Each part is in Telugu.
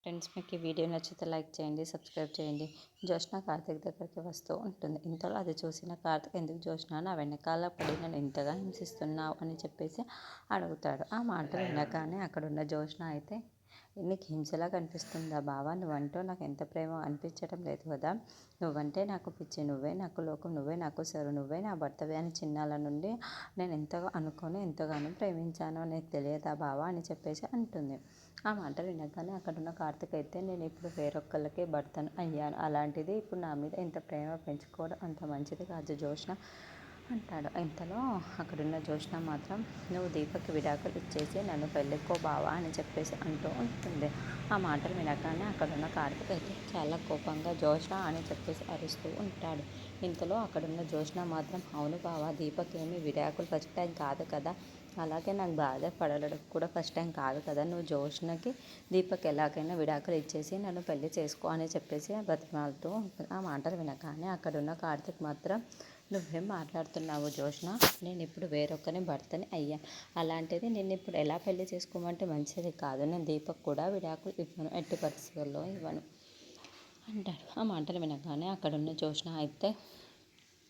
ఫ్రెండ్స్ మీకు ఈ వీడియో నచ్చితే లైక్ చేయండి, సబ్స్క్రైబ్ చేయండి. జ్యోత్స్న కార్తీక్ దగ్గరికి వస్తూ ఉంటుంది. ఇంతలో అది చూసిన కార్తీక్, ఎందుకు జ్యోత్స్న నా వెనకాల పడి నన్ను ఇంతగా హింసిస్తున్నావు అని చెప్పేసి అడుగుతాడు. ఆ మాటలు వినగానే అక్కడున్న జ్యోత్స్న అయితే, నీకు హింసలా కనిపిస్తుందా బావా? నువ్వంటూ నాకు ఎంత ప్రేమ అనిపించడం లేదు కదా. నువ్వంటే నాకు పిచ్చి, నువ్వే నాకు లోకం, నువ్వే నాకు సరు, నువ్వే నా భర్తవే అని చిన్నాల నుండి నేను ఎంతగా అనుకొని ఎంతగానో ప్రేమించానో నీకు తెలియదా బావా అని చెప్పేసి అంటుంది. ఆ మాటలు వినగానే అక్కడున్న కార్తీక్ అయితే, నేను ఇప్పుడు వేరొక్కళ్ళకి భర్తను అయ్యాను, అలాంటిది ఇప్పుడు నా మీద ఇంత ప్రేమ పెంచుకోవడం అంత మంచిది కాదు జ్యోత్స్న అంటాడు. ఇంతలో అక్కడున్న జ్యోత్స్న మాత్రం, నువ్వు దీపక్కి విడాకులు ఇచ్చేసి నన్ను పెళ్ళికో బావా అని చెప్పేసి అంటూ ఉంటుంది. ఆ మాటలు వినగానే అక్కడున్న కార్తీక్ అయితే చాలా కోపంగా జ్యోత్స్న అని చెప్పేసి అరుస్తూ ఉంటాడు. ఇంతలో అక్కడున్న జ్యోత్స్న మాత్రం, అవును బావా, దీపక్ ఏమి విడాకులు ఫస్ట్ టైం కాదు కదా, అలాగే నాకు బాధ పడడం కూడా ఫస్ట్ టైం కాదు కదా, నువ్వు జ్యోత్స్నకి దీపక్ ఎలాగైనా విడాకులు ఇచ్చేసి నన్ను పెళ్లి చేసుకో అని చెప్పేసి బతిమాలుతూ ఉంటుంది. ఆ మాటలు వినగానే అక్కడున్న కార్తీక్ మాత్రం, నువ్వేం మాట్లాడుతున్నావు జ్యోత్స్న, నేను ఇప్పుడు వేరొకరిని భర్తని అయ్యాను, అలాంటిది నిన్ను ఇప్పుడు ఎలా పెళ్లి చేసుకోమంటే మంచిది కాదు, నేను దీపక్ కూడా విడాకులు ఇవ్వను, ఎట్టి పరిస్థితుల్లో ఇవ్వను అంటాడు. ఆ మాటలు వినగానే అక్కడున్న జ్యోత్స్న అయితే,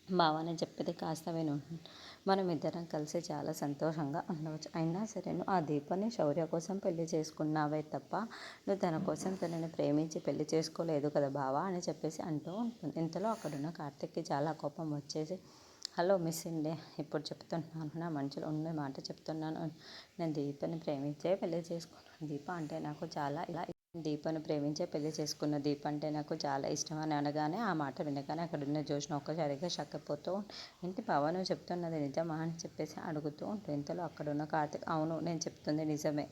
బావ నేను చెప్పేది కాస్త విను, మనం ఇద్దరం కలిసి చాలా సంతోషంగా ఉండవచ్చు, అయినా సరే నువ్వు ఆ దీపని శౌర్య కోసం పెళ్లి చేసుకున్నావే తప్ప నువ్వు తన కోసం తనని ప్రేమించి పెళ్లి చేసుకోలేదు కదా బావా అని చెప్పేసి అంటూ ఉంటుంది. ఇంతలో అక్కడున్న కార్తీక్కి చాలా కోపం వచ్చేసి, హలో మిస్ ఇండియా, ఇప్పుడు చెప్తున్నాను, నా మనసులో ఉన్న మాట చెప్తున్నాను, నేను దీపని ప్రేమించే పెళ్లి చేసుకున్నాను, దీప అంటే నాకు చాలా దీపను ప్రేమించే పెళ్లి చేసుకున్న, దీప అంటే నాకు చాలా ఇష్టం అని అనగానే ఆ మాట వినగానే అక్కడున్న జ్యోత్స్న ఒక్కసారిగా షక్ అయిపోతూ, ఏంటి బావ నువ్వు చెప్తున్నది నిజమా అని చెప్పేసి అడుగుతూ ఉంటుంది. ఇంతలో అక్కడున్న కార్తీక్, అవును నేను చెప్తుంది నిజమే,